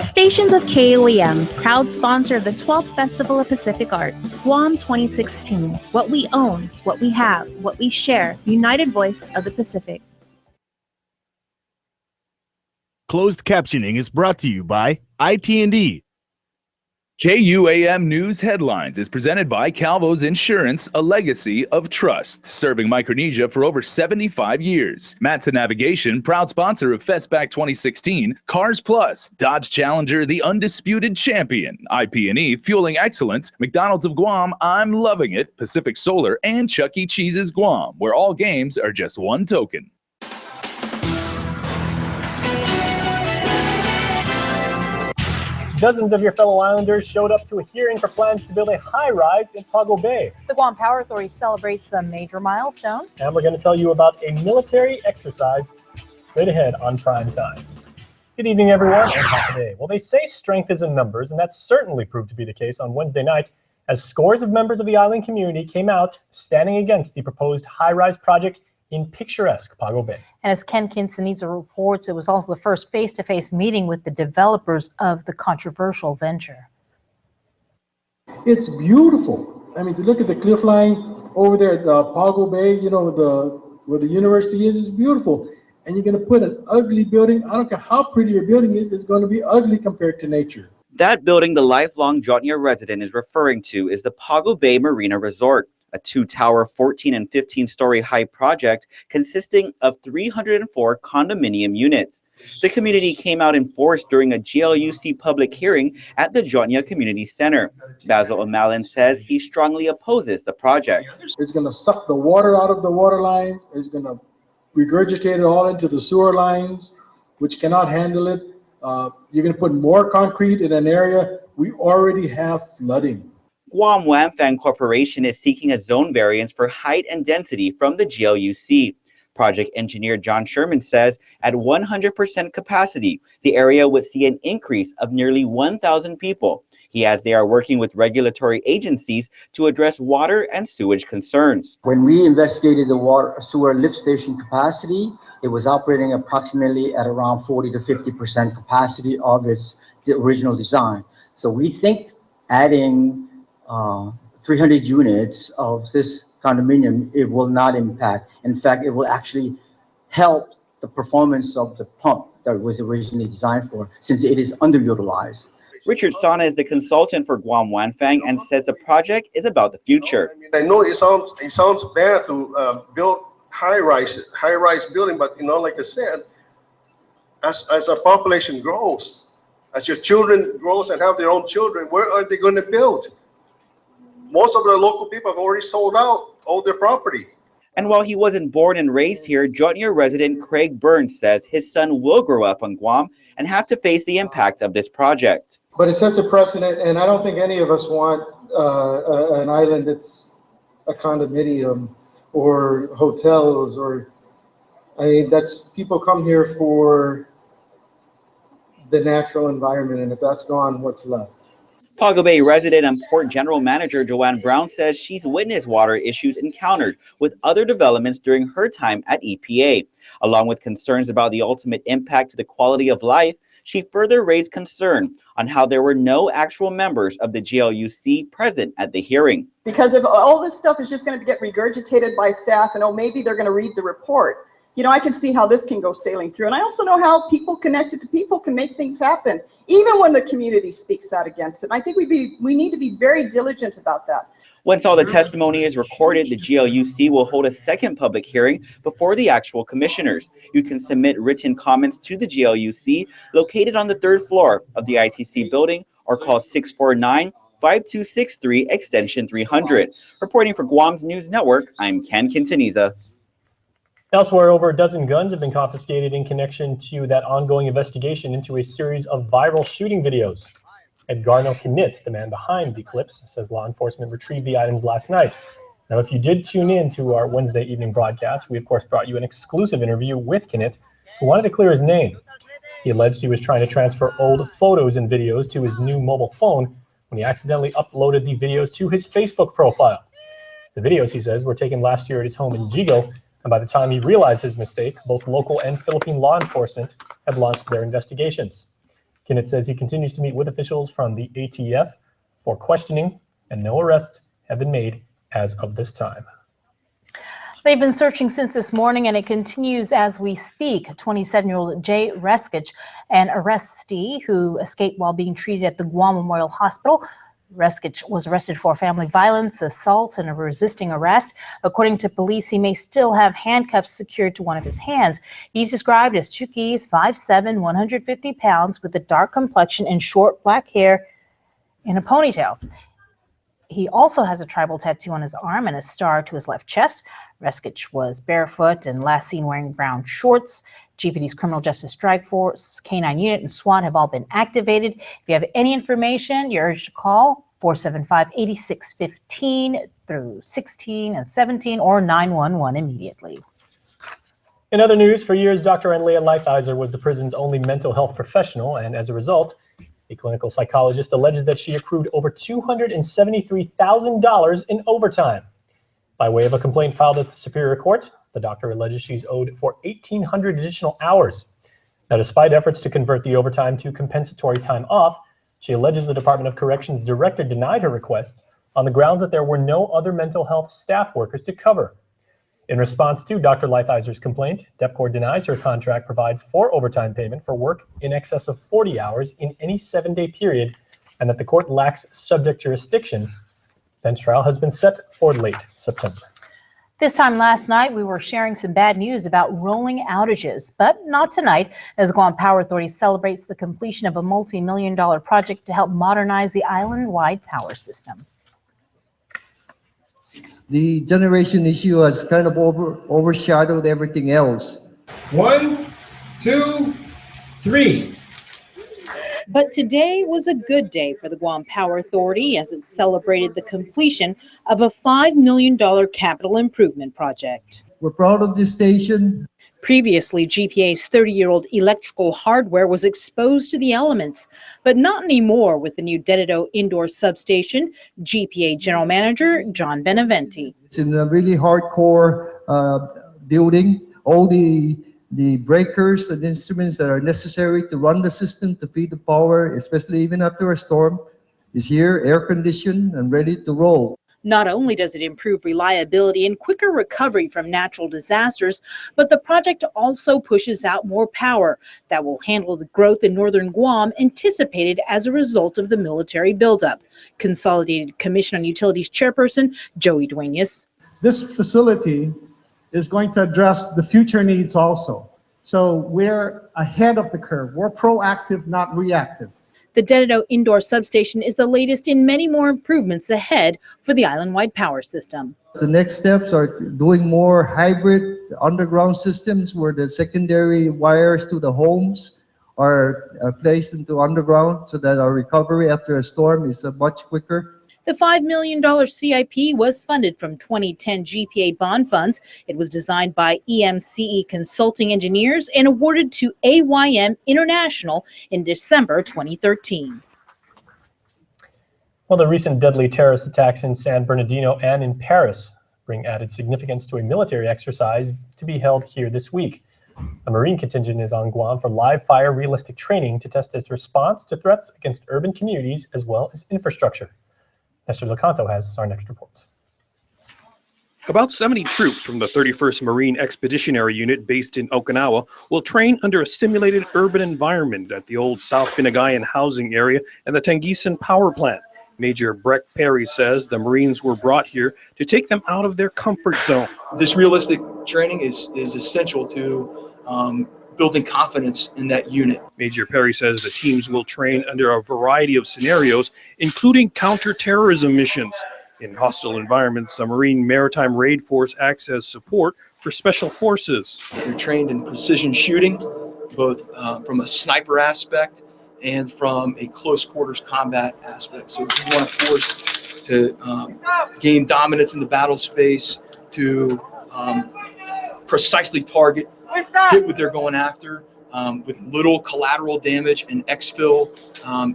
Stations of KUAM, proud sponsor of the 12th Festival of Pacific Arts, Guam 2016. What we own, what we have, what we share, united voice of the Pacific. Closed captioning is brought to you by IT&D. KUAM News Headlines is presented by Calvo's Insurance, a legacy of trust, serving Micronesia for over 75 years. Matson Navigation, proud sponsor of Festback 2016. Cars Plus, Dodge Challenger, the undisputed champion. IP&E, fueling excellence. McDonald's of Guam, I'm loving it. Pacific Solar, and Chuck E. Cheese's Guam, where all games are just one token. Dozens of your fellow islanders showed up to a hearing for plans to build a high-rise in Pago Bay. The Guam Power Authority celebrates a major milestone. And we're going to tell you about a military exercise straight ahead on Prime Time. Good evening, everyone, and happy day. Well, they say strength is in numbers, and that certainly proved to be the case on Wednesday night as scores of members of the island community came out standing against the proposed high-rise project in picturesque Pago Bay. And as Ken Quintanilla reports, it was also the first face-to-face meeting with the developers of the controversial venture. It's beautiful. I mean, to look at the cliff line over there at Pago Bay, you know, where the university is beautiful. And you're going to put an ugly building. I don't care how pretty your building is, it's going to be ugly compared to nature. That building the lifelong Jotnia resident is referring to is the Pago Bay Marina Resort, a 2-tower, 14 and 15-story high project consisting of 304 condominium units. The community came out in force during a GLUC public hearing at the Jotnia Community Center. Basil O'Malley says he strongly opposes the project. It's going to suck the water out of the water lines. It's going to regurgitate it all into the sewer lines, which cannot handle it. You're going to put more concrete in an area. We already have flooding. Guam Wamfang Corporation is seeking a zone variance for height and density from the GLUC. Project engineer John Sherman says at 100% capacity, the area would see an increase of nearly 1,000 people. He adds they are working with regulatory agencies to address water and sewage concerns. When we investigated the sewer lift station capacity, it was operating approximately at around 40 to 50% capacity of its original design. So we think adding 300 units of this condominium, it will not impact. In fact, it will actually help the performance of the pump that was originally designed for, since it is underutilized. Richard Sana is the consultant for Guam Wanfang and says the project is about the future. I know it sounds bad to build high-rise building, but you know, like I said, as our population grows, as your children grows and have their own children, where are they going to build? Most of the local people have already sold out all their property. And while he wasn't born and raised here, Jotnia resident Craig Burns says his son will grow up on Guam and have to face the impact of this project. But it sets a precedent, and I don't think any of us want an island that's a condominium or hotels, or, I mean, that's, people come here for the natural environment, and if that's gone, what's left? Pago Bay resident and Port General Manager Joanne Brown says she's witnessed water issues encountered with other developments during her time at EPA. Along with concerns about the ultimate impact to the quality of life, she further raised concern on how there were no actual members of the GLUC present at the hearing. Because if all this stuff is just going to get regurgitated by staff and, oh, maybe they're going to read the report, you know, I can see how this can go sailing through. And I also know how people connected to people can make things happen, even when the community speaks out against it. And I think we need to be very diligent about that. Once all the testimony is recorded, the GLUC will hold a second public hearing before the actual commissioners. You can submit written comments to the GLUC located on the 3rd floor of the ITC building or call 649-5263 extension 300. Reporting for Guam's News Network, I'm Ken Quintanilla. Elsewhere, over a dozen guns have been confiscated in connection to that ongoing investigation into a series of viral shooting videos. Edgarno Knit, the man behind the clips, says law enforcement retrieved the items last night. Now, if you did tune in to our Wednesday evening broadcast, we of course brought you an exclusive interview with Knit, who wanted to clear his name. He alleged he was trying to transfer old photos and videos to his new mobile phone when he accidentally uploaded the videos to his Facebook profile. The videos, he says, were taken last year at his home in Jigo, and by the time he realized his mistake, both local and Philippine law enforcement had launched their investigations. Kinnett says he continues to meet with officials from the ATF for questioning, and no arrests have been made as of this time. They've been searching since this morning, and it continues as we speak. 27-year-old Jay Reskich, an arrestee who escaped while being treated at the Guam Memorial Hospital. Reskich was arrested for family violence, assault, and a resisting arrest. According to police, he may still have handcuffs secured to one of his hands. He's described as Chuki's 5'7", 150 pounds, with a dark complexion and short black hair in a ponytail. He also has a tribal tattoo on his arm and a star to his left chest. Reskich was barefoot and last seen wearing brown shorts. GPD's Criminal Justice Strike Force, K-9 Unit, and SWAT have all been activated. If you have any information, you're urged to call 475-8615 through 16 and 17 or 911 immediately. In other news, for years, Dr. Anleah Lighthizer was the prison's only mental health professional, and as a result, a clinical psychologist alleges that she accrued over $273,000 in overtime. By way of a complaint filed at the Superior Court, the doctor alleges she's owed for 1,800 additional hours. Now, despite efforts to convert the overtime to compensatory time off, she alleges the Department of Corrections director denied her request on the grounds that there were no other mental health staff workers to cover. In response to Dr. Ligthizer's complaint, DepCorp denies her contract provides for overtime payment for work in excess of 40 hours in any 7-day period, and that the court lacks subject jurisdiction. Bench trial has been set for late September. This time last night, we were sharing some bad news about rolling outages, but not tonight, as Guam Power Authority celebrates the completion of a multi-million-dollar project to help modernize the island-wide power system. The generation issue has kind of overshadowed everything else. 1, 2, 3. But today was a good day for the Guam Power Authority as it celebrated the completion of a $5 million capital improvement project. We're proud of this station. Previously, GPA's 30-year-old electrical hardware was exposed to the elements, but not anymore with the new Dedido indoor substation. GPA General Manager John Beneventi. It's in a really hardcore building. All the breakers and instruments that are necessary to run the system, to feed the power, especially even after a storm, is here, air-conditioned and ready to roll. Not only does it improve reliability and quicker recovery from natural disasters, but the project also pushes out more power that will handle the growth in northern Guam anticipated as a result of the military buildup. Consolidated Commission on Utilities Chairperson Joey Duenas. This facility is going to address the future needs also. So we're ahead of the curve. We're proactive, not reactive. The Dedido indoor substation is the latest in many more improvements ahead for the island-wide power system. The next steps are doing more hybrid underground systems where the secondary wires to the homes are placed into underground so that our recovery after a storm is much quicker. The $5 million CIP was funded from 2010 GPA bond funds. It was designed by EMCE Consulting Engineers and awarded to AYM International in December 2013. Well, the recent deadly terrorist attacks in San Bernardino and in Paris bring added significance to a military exercise to be held here this week. A Marine contingent is on Guam for live fire realistic training to test its response to threats against urban communities as well as infrastructure. Nestor Lecanto has our next report. About 70 troops from the 31st Marine Expeditionary Unit based in Okinawa will train under a simulated urban environment at the old South Binagayan housing area and the Tengisan power plant. Major Breck Perry says the Marines were brought here to take them out of their comfort zone. This realistic training is essential to building confidence in that unit. Major Perry says the teams will train under a variety of scenarios, including counterterrorism missions. In hostile environments, the Marine Maritime Raid Force acts as support for special forces. You're trained in precision shooting, both from a sniper aspect and from a close quarters combat aspect. So if you want a force to gain dominance in the battle space, to precisely target, get what they're going after with little collateral damage and exfil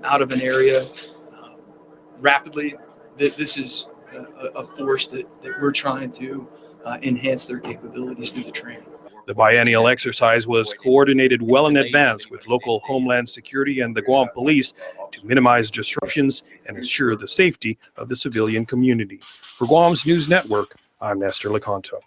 out of an area rapidly. This is a force that we're trying to enhance their capabilities through the training. The biennial exercise was coordinated well in advance with local Homeland Security and the Guam Police to minimize disruptions and ensure the safety of the civilian community. For Guam's News Network, I'm Nestor Lecanto.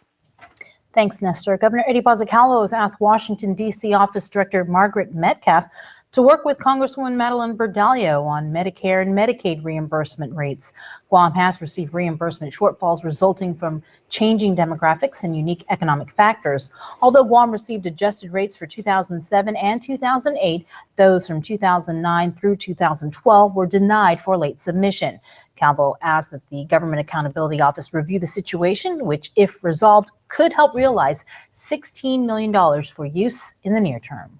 Thanks, Nestor. Governor Eddie Paz-Calvo has asked Washington, D.C. Office Director Margaret Metcalf to work with Congresswoman Madeline Berdallo on Medicare and Medicaid reimbursement rates. Guam has received reimbursement shortfalls resulting from changing demographics and unique economic factors. Although Guam received adjusted rates for 2007 and 2008, those from 2009 through 2012 were denied for late submission. Calvo asked that the Government Accountability Office review the situation, which, if resolved, could help realize $16 million for use in the near term.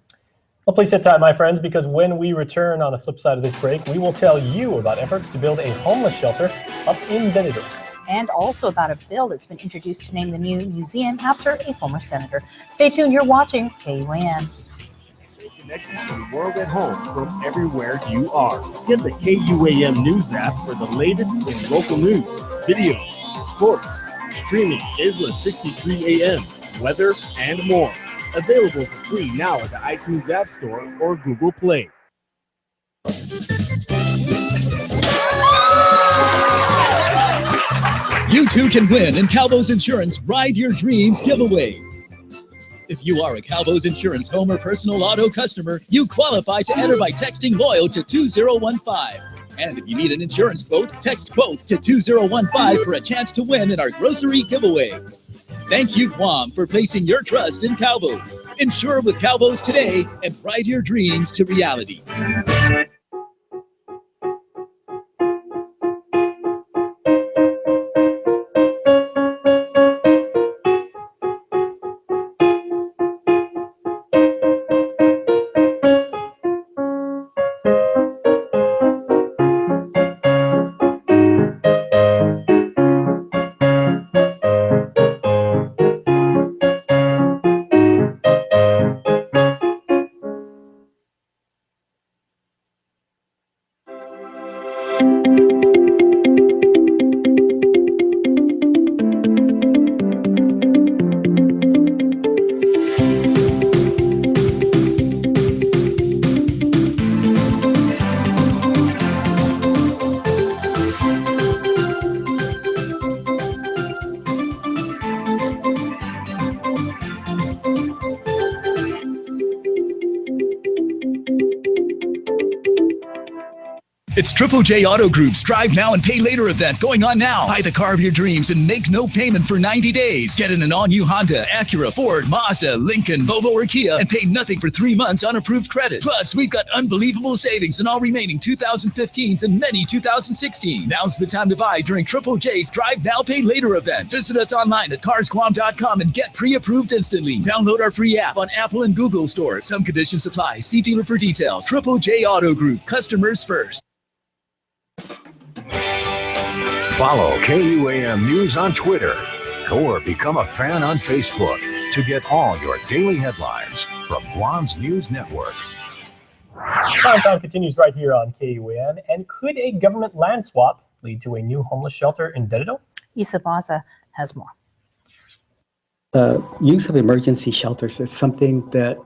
Well, please sit tight, my friends, because when we return on the flip side of this break, we will tell you about efforts to build a homeless shelter up in Dededo. And also about a bill that's been introduced to name the new museum after a former senator. Stay tuned. You're watching KUAM. Stay connected to the world at home from everywhere you are. Get the KUAM News app for the latest in local news, videos, sports, streaming, Isla 63 AM, weather, and more. Available for free now at the iTunes App Store or Google Play. You too can win in Calvo's Insurance Ride Your Dreams giveaway. If you are a Calvo's Insurance home or personal auto customer, you qualify to enter by texting LOYAL to 2015. And if you need an insurance quote, text quote to 2015 for a chance to win in our grocery giveaway. Thank you, Guam, for placing your trust in Calvo's. Insure with Calvo's today and ride your dreams to reality. It's Triple J Auto Group's Drive Now and Pay Later event going on now. Buy the car of your dreams and make no payment for 90 days. Get in an all-new Honda, Acura, Ford, Mazda, Lincoln, Volvo, or Kia and pay nothing for 3 months on approved credit. Plus, we've got unbelievable savings in all remaining 2015s and many 2016s. Now's the time to buy during Triple J's Drive Now, Pay Later event. Visit us online at carsguam.com and get pre-approved instantly. Download our free app on Apple and Google stores. Some conditions apply. See dealer for details. Triple J Auto Group. Customers first. Follow KUAM News on Twitter or become a fan on Facebook to get all your daily headlines from Guam's News Network. Primetime continues right here on KUAM. And could a government land swap lead to a new homeless shelter in Dededo? Isa Baza has more. Use of emergency shelters is something that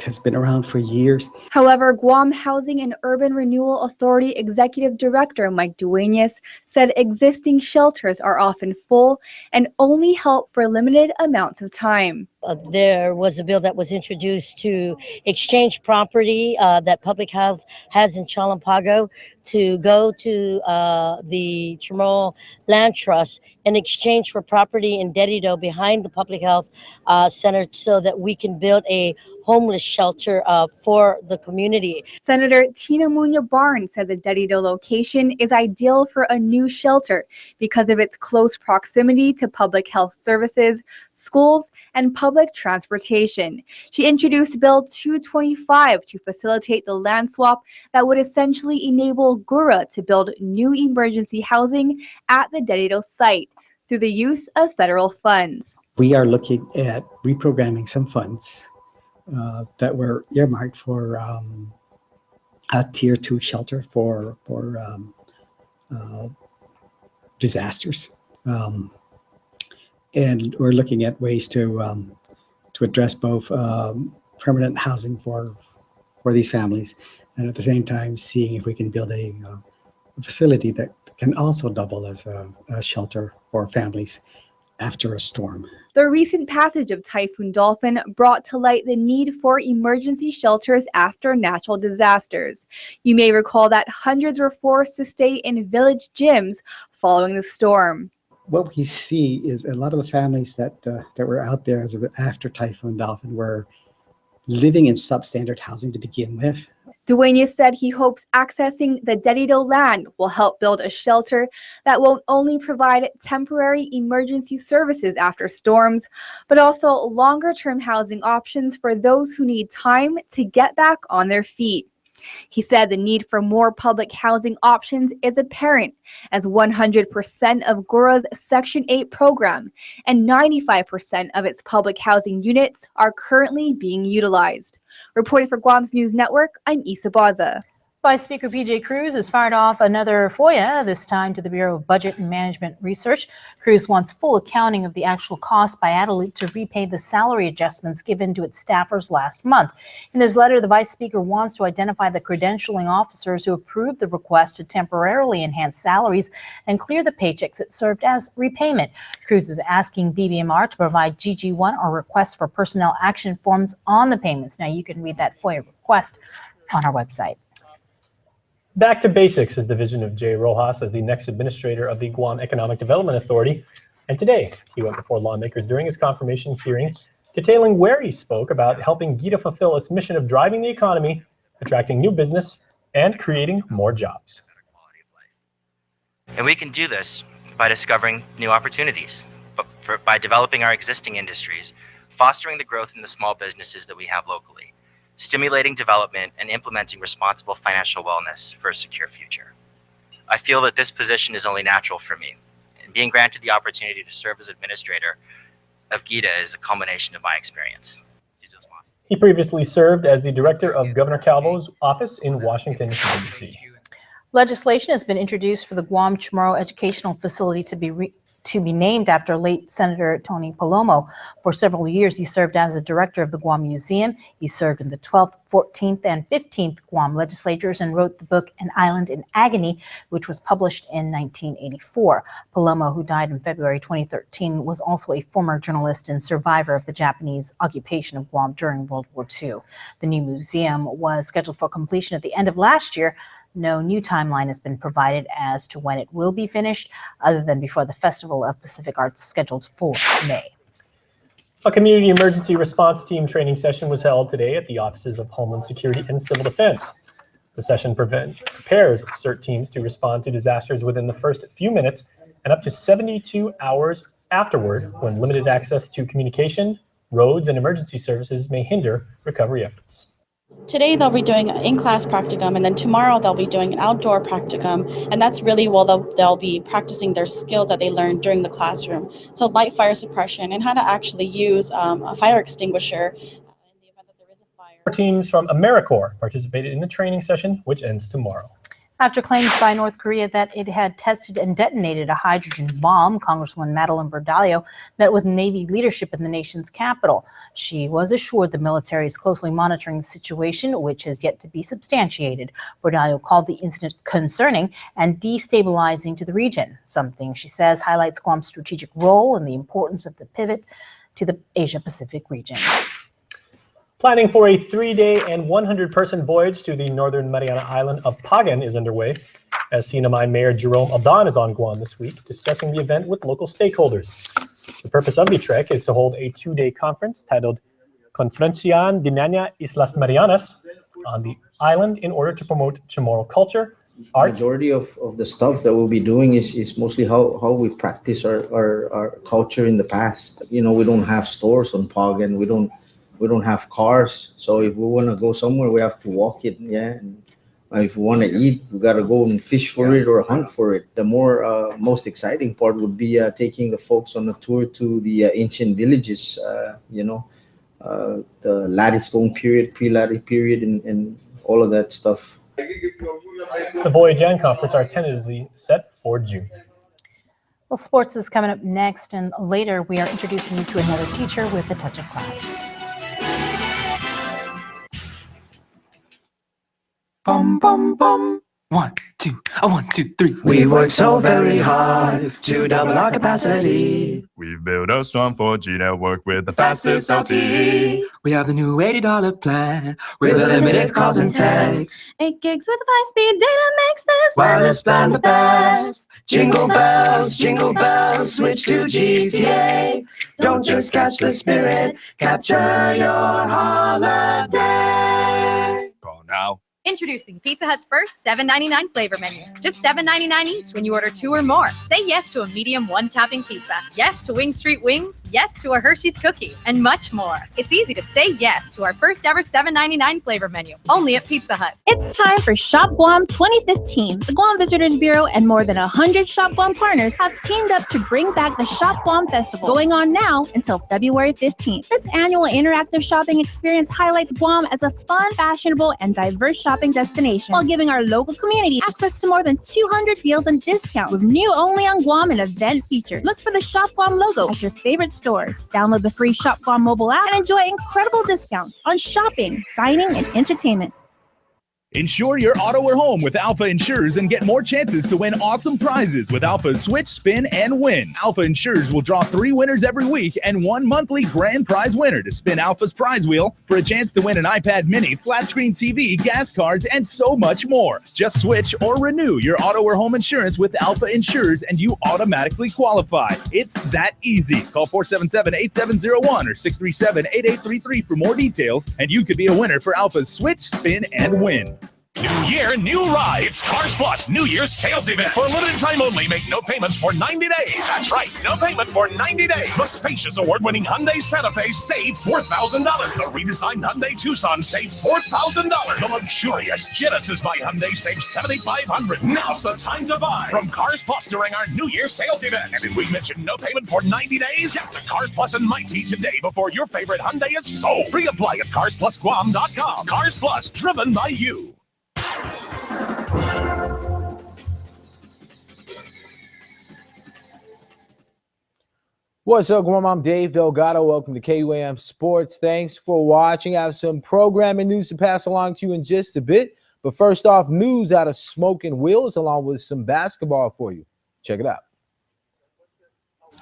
has been around for years. However, Guam Housing and Urban Renewal Authority Executive Director Mike Duenas said existing shelters are often full and only help for limited amounts of time. There was a bill that was introduced to exchange property that Public Health has in Chalampago to go to the Chamorro Land Trust in exchange for property in Dededo behind the Public Health Center so that we can build a homeless shelter for the community. Senator Tina Muñoz Barnes said the Dededo location is ideal for a new shelter because of its close proximity to public health services, schools, and public transportation. She introduced Bill 225 to facilitate the land swap that would essentially enable GURA to build new emergency housing at the Dededo site through the use of federal funds. We are looking at reprogramming some funds that were earmarked for a tier 2 shelter for disasters. And we're looking at ways to to address both permanent housing for these families, and at the same time seeing if we can build a facility that can also double as a shelter for families after a storm. The recent passage of Typhoon Dolphin brought to light the need for emergency shelters after natural disasters. You may recall that hundreds were forced to stay in village gyms following the storm. What we see is a lot of the families that were out there after Typhoon Dolphin were living in substandard housing to begin with. Dueñas said he hopes accessing the Dedido land will help build a shelter that won't only provide temporary emergency services after storms, but also longer-term housing options for those who need time to get back on their feet. He said the need for more public housing options is apparent, as 100% of GORA's Section 8 program and 95% of its public housing units are currently being utilized. Reporting for Guam's News Network, I'm Isa Baza. Vice Speaker P.J. Cruz has fired off another FOIA, this time to the Bureau of Budget and Management Research. Cruz wants full accounting of the actual cost by Adelut to repay the salary adjustments given to its staffers last month. In his letter, the Vice Speaker wants to identify the credentialing officers who approved the request to temporarily enhance salaries and clear the paychecks that served as repayment. Cruz is asking BBMR to provide GG1 or requests for personnel action forms on the payments. Now, you can read that FOIA request on our website. Back to basics is the vision of Jay Rojas as the next administrator of the Guam Economic Development Authority. And today, he went before lawmakers during his confirmation hearing, detailing where he spoke about helping GIDA fulfill its mission of driving the economy, attracting new business, and creating more jobs. And we can do this by discovering new opportunities, by developing our existing industries, fostering the growth in the small businesses that we have locally, stimulating development, and implementing responsible financial wellness for a secure future. I feel that this position is only natural for me, and being granted the opportunity to serve as administrator of GIDA is the culmination of my experience. He previously served as the director of Governor Calvo's office in Washington, D.C. Legislation has been introduced for the Guam Chamorro Educational Facility to be named after late Senator Tony Palomo. For several years, he served as the director of the Guam Museum. He served in the 12th, 14th, and 15th Guam legislatures and wrote the book An Island in Agony, which was published in 1984. Palomo, who died in February 2013, was also a former journalist and survivor of the Japanese occupation of Guam during World War II. The new museum was scheduled for completion at the end of last year. No new timeline has been provided as to when it will be finished, other than before the Festival of Pacific Arts scheduled for May. A community emergency response team training session was held today at the offices of Homeland Security and Civil Defense. The session prepares CERT teams to respond to disasters within the first few minutes and up to 72 hours afterward, when limited access to communication, roads, and emergency services may hinder recovery efforts. Today they'll be doing an in-class practicum, and then tomorrow they'll be doing an outdoor practicum, and that's really while they'll be practicing their skills that they learned during the classroom. So light fire suppression and how to actually use a fire extinguisher. Teams from AmeriCorps participated in the training session, which ends tomorrow. After claims by North Korea that it had tested and detonated a hydrogen bomb, Congresswoman Madeline Bordallo met with Navy leadership in the nation's capital. She was assured the military is closely monitoring the situation, which has yet to be substantiated. Bordallo called the incident concerning and destabilizing to the region, something she says highlights Guam's strategic role and the importance of the pivot to the Asia-Pacific region. Planning for a 3-day and 100-person voyage to the northern Mariana island of Pagan is underway, as Sinamay Mayor Jerome Aldan is on Guam this week, discussing the event with local stakeholders. The purpose of the trek is to hold a 2-day conference titled Conferencian Dinanya Islas Marianas on the island in order to promote Chamorro culture, art. Majority of the stuff that we'll be doing is mostly how we practice our culture in the past. You know, we don't have stores on Pagan. We don't have cars, so if we want to go somewhere, we have to walk it. Yeah, and if we want to eat, we got to go and fish for it or hunt for it. The most exciting part would be taking the folks on a tour to the ancient villages. The Latticestone period, pre-Lattie period, and all of that stuff. The voyage and conference are tentatively set for June. Well, sports is coming up next, and later we are introducing you to another teacher with a touch of class. Bum, bum, bum. 1, 2, 1, 2, 3. We've worked so very hard to double our capacity. We've built a strong 4G network with the fastest LTE. We have the new $80 plan with unlimited calls and texts. 8 gigs with high-speed data makes this Wireless plan the best. Jingle bells, switch to GTA. Don't just catch the spirit, capture your holiday. Call now. Introducing Pizza Hut's first $7.99 flavor menu. Just $7.99 each when you order 2 or more. Say yes to a medium 1-topping pizza. Yes to Wing Street Wings. Yes to a Hershey's cookie. And much more. It's easy to say yes to our first ever $7.99 flavor menu. Only at Pizza Hut. It's time for Shop Guam 2015. The Guam Visitors Bureau and more than 100 Shop Guam partners have teamed up to bring back the Shop Guam Festival, going on now until February 15th. This annual interactive shopping experience highlights Guam as a fun, fashionable, and diverse shopping destination while giving our local community access to more than 200 deals and discounts with new only on Guam and event features. Look for the Shop Guam logo at your favorite stores. Download the free Shop Guam mobile app and enjoy incredible discounts on shopping, dining, and entertainment. Insure your auto or home with Alpha Insurers and get more chances to win awesome prizes with Alpha's Switch, Spin, and Win. Alpha Insurers will draw 3 winners every week and 1 monthly grand prize winner to spin Alpha's prize wheel for a chance to win an iPad mini, flat screen TV, gas cards, and so much more. Just switch or renew your auto or home insurance with Alpha Insurers and you automatically qualify. It's that easy. Call 477-8701 or 637-8833 for more details and you could be a winner for Alpha's Switch, Spin, and Win. New year, new rides. Cars Plus New Year's sales event. For a limited time only, make no payments for 90 days. That's right, no payment for 90 days. The spacious award-winning Hyundai Santa Fe saved $4,000. The redesigned Hyundai Tucson saved $4,000. The luxurious Genesis by Hyundai saved $7,500. Now's the time to buy from Cars Plus during our New Year sales event. And if we mention no payment for 90 days, get to Cars Plus and Mighty today before your favorite Hyundai is sold. Pre-apply at carsplusguam.com. Cars Plus, driven by you. What's up, Guam? I'm Dave Delgado. Welcome to KUAM Sports. Thanks for watching. I have some programming news to pass along to you in just a bit. But first off, news out of Smoking Wheels along with some basketball for you. Check it out.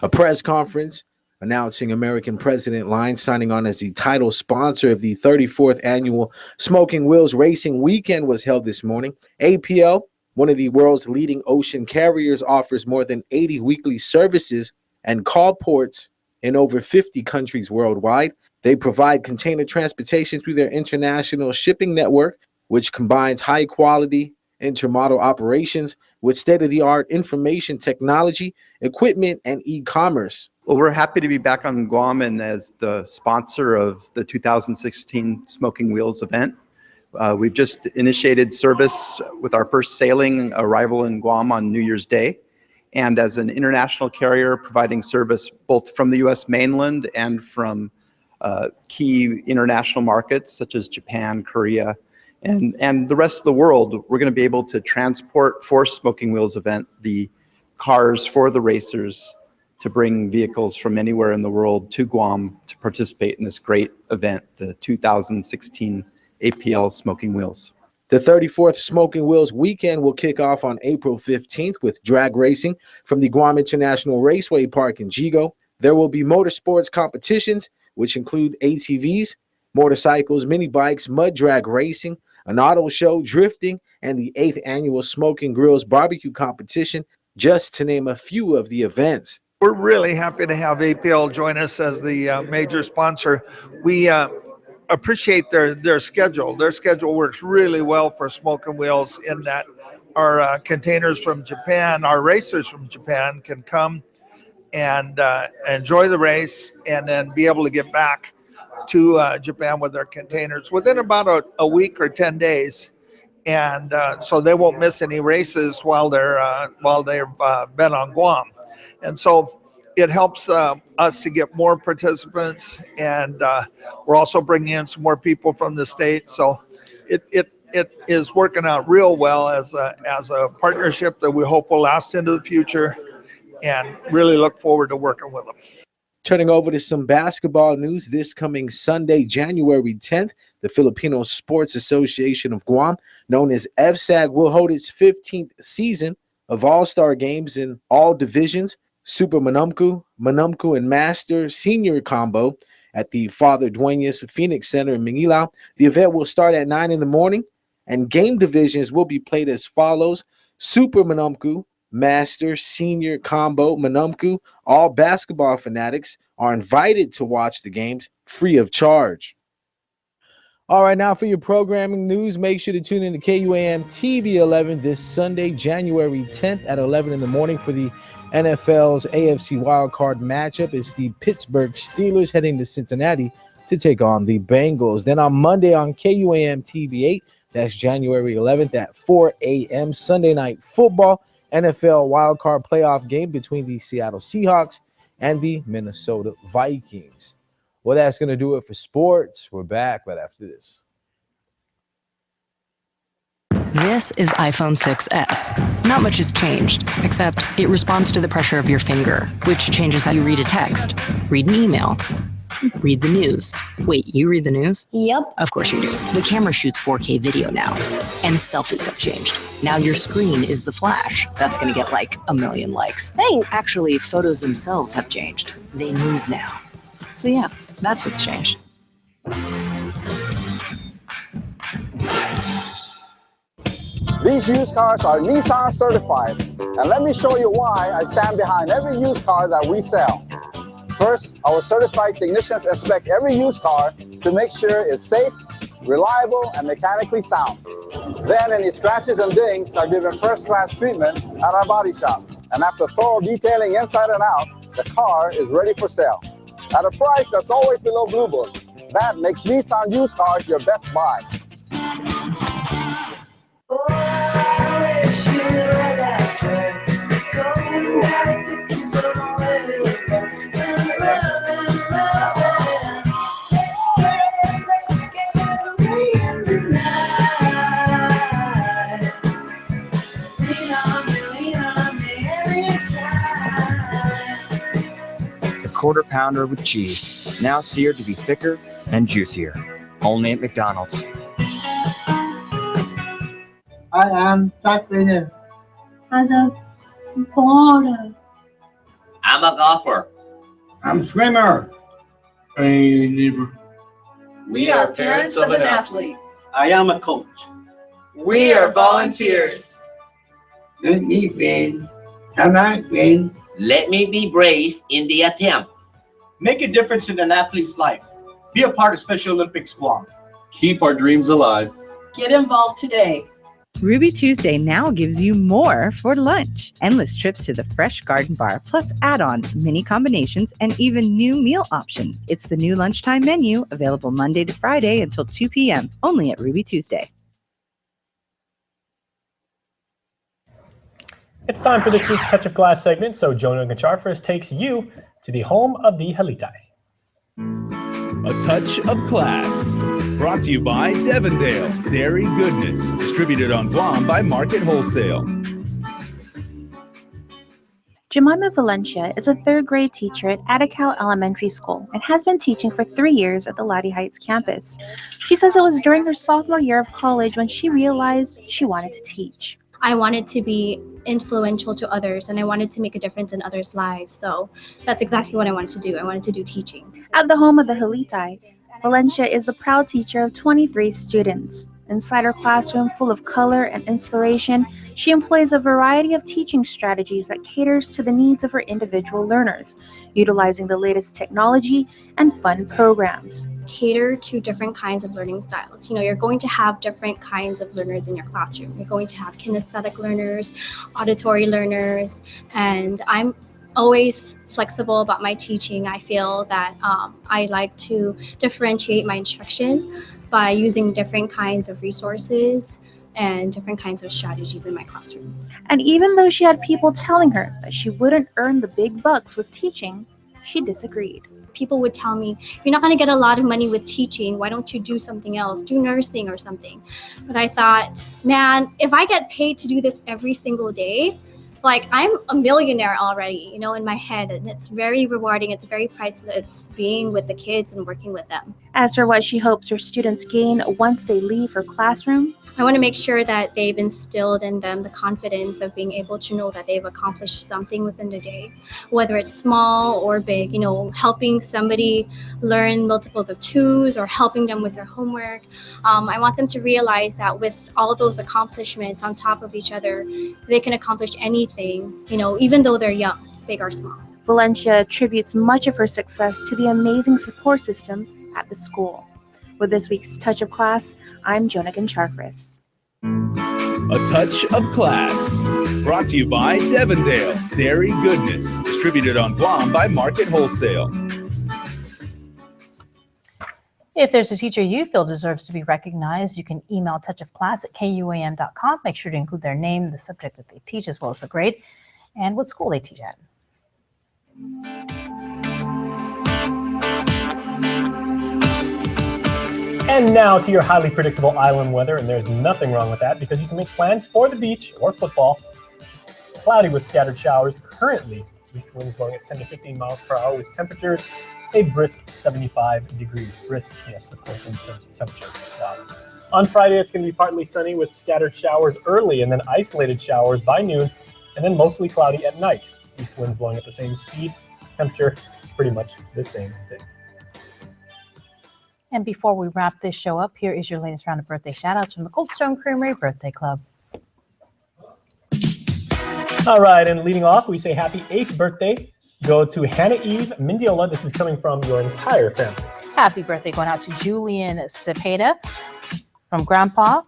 A press conference announcing American President Line signing on as the title sponsor of the 34th annual Smoking Wheels Racing Weekend was held this morning. APL, one of the world's leading ocean carriers, offers more than 80 weekly services and call ports in over 50 countries worldwide. They provide container transportation through their international shipping network, which combines high-quality intermodal operations with state-of-the-art information technology, equipment, and e-commerce. Well, we're happy to be back on Guam and as the sponsor of the 2016 Smoking Wheels event. We've just initiated service with our first sailing arrival in Guam on New Year's Day. And as an international carrier providing service both from the U.S. mainland and from key international markets such as Japan, Korea, and the rest of the world, we're going to be able to transport for Smoking Wheels event the cars for the racers to bring vehicles from anywhere in the world to Guam to participate in this great event, the 2016 APL Smoking Wheels. The 34th Smoking Wheels Weekend will kick off on April 15th with drag racing from the Guam International Raceway Park in Jigo. There will be motorsports competitions, which include ATVs, motorcycles, mini bikes, mud drag racing, an auto show, drifting, and the 8th annual Smoking Grills barbecue competition, just to name a few of the events. We're really happy to have APL join us as the major sponsor. We appreciate their schedule. Their schedule works really well for Smoking Wheels in that our containers from Japan, our racers from Japan can come and enjoy the race and then be able to get back to Japan with their containers within about a week or 10 days. And so they won't miss any races while they've been on Guam. And so it helps us to get more participants, and we're also bringing in some more people from the state. So it is working out real well as a partnership that we hope will last into the future. and really look forward to working with them. Turning over to some basketball news, this coming Sunday, January 10th, the Filipino Sports Association of Guam, known as FSAG, will hold its 15th season of all-star games in all divisions, Super Manumku, Manumku, and Master Senior Combo at the Father Dueñas Phoenix Center in Manila. The event will start at 9 in the morning, and game divisions will be played as follows: Super Manumku, Master, Senior, Combo, Manumku. All basketball fanatics are invited to watch the games free of charge. All right, now for your programming news, make sure to tune in to KUAM TV 11 this Sunday, January 10th at 11 in the morning for the NFL's AFC wildcard matchup. It's the Pittsburgh Steelers heading to Cincinnati to take on the Bengals. Then on Monday on KUAM TV 8, that's January 11th at 4 a.m., Sunday Night Football, NFL wildcard playoff game between the Seattle Seahawks and the Minnesota Vikings. Well, that's going to do it for sports. We're back right after this. This is iPhone 6s. Not much has changed, except it responds to the pressure of your finger, which changes how you read a text, read an email, read the news. Wait, you read the news? Yep. Of course you do. The camera shoots 4K video now, and selfies have changed. Now your screen is the flash. That's going to get like 1 million likes. Thanks. Actually, photos themselves have changed. They move now. So yeah, that's what's changed. These used cars are Nissan certified, and let me show you why I stand behind every used car that we sell. First, our certified technicians inspect every used car to make sure it's safe, reliable, and mechanically sound. Then any scratches and dings are given first-class treatment at our body shop. And after thorough detailing inside and out, the car is ready for sale. At a price that's always below Blue Book. That makes Nissan used cars your best buy. Quarter pounder with cheese, now seared to be thicker and juicier. Only at McDonald's. I am track winner. I'm a baller. I'm a golfer. I'm swimmer. Hey, neighbor. We are parents of an athlete. I am a coach. We are volunteers. Let me win. Can I win? Let me be brave in the attempt. Make a difference in an athlete's life. Be a part of Special Olympics Guam. Keep our dreams alive. Get involved today. Ruby Tuesday now gives you more for lunch. Endless trips to the Fresh Garden Bar, plus add-ons, mini combinations, and even new meal options. It's the new lunchtime menu, available Monday to Friday until 2 p.m., only at Ruby Tuesday. It's time for this week's Touch of Class segment, so Jonah Gachar first takes you to the home of the Halitai. A Touch of Class. Brought to you by Devondale Dairy Goodness. Distributed on Guam by Market Wholesale. Jemima Valencia is a third-grade teacher at Atacao Elementary School and has been teaching for 3 years at the Lottie Heights campus. She says it was during her sophomore year of college when she realized she wanted to teach. I wanted to be influential to others, and I wanted to make a difference in others' lives. So that's exactly what I wanted to do. I wanted to do teaching. At the home of the Halitai, Valencia is the proud teacher of 23 students. Inside her classroom, full of color and inspiration, she employs a variety of teaching strategies that caters to the needs of her individual learners, utilizing the latest technology and fun programs. Cater to different kinds of learning styles. You know, you're going to have different kinds of learners in your classroom. You're going to have kinesthetic learners, auditory learners, and I'm always flexible about my teaching. I feel that I like to differentiate my instruction by using different kinds of resources and different kinds of strategies in my classroom. And even though she had people telling her that she wouldn't earn the big bucks with teaching, she disagreed. People would tell me, you're not going to get a lot of money with teaching. Why don't you do something else? Do nursing or something. But I thought, man, if I get paid to do this every single day, like I'm a millionaire already, in my head, and it's very rewarding. It's very priceless being with the kids and working with them. As for what she hopes her students gain once they leave her classroom, I want to make sure that they've instilled in them the confidence of being able to know that they've accomplished something within the day, whether it's small or big, helping somebody learn multiples of twos or helping them with their homework. I want them to realize that with all those accomplishments on top of each other, they can accomplish anything, even though they're young, big or small. Valencia attributes much of her success to the amazing support system at the school. With this week's Touch of Class, I'm Jonah Charfris. A Touch of Class, brought to you by Devondale Dairy Goodness, distributed on Guam by Market Wholesale. If there's a teacher you feel deserves to be recognized, you can email touchofclass@kuam.com. Make sure to include their name, the subject that they teach, as well as the grade, and what school they teach at. And now to your highly predictable island weather, and there's nothing wrong with that because you can make plans for the beach or football. Cloudy with scattered showers. Currently, east winds blowing at 10 to 15 miles per hour with temperatures a brisk 75 degrees. Brisk, yes, of course, in terms of temperature. Wow. On Friday, it's going to be partly sunny with scattered showers early and then isolated showers by noon, and then mostly cloudy at night. East winds blowing at the same speed. Temperature pretty much the same thing. And before we wrap this show up, here is your latest round of birthday shout-outs from the Cold Stone Creamery Birthday Club. All right, and leading off, we say happy 8th birthday. Go to Hannah Eve Mindiola. This is coming from your entire family. Happy birthday going out to Julian Cepeda from Grandpa,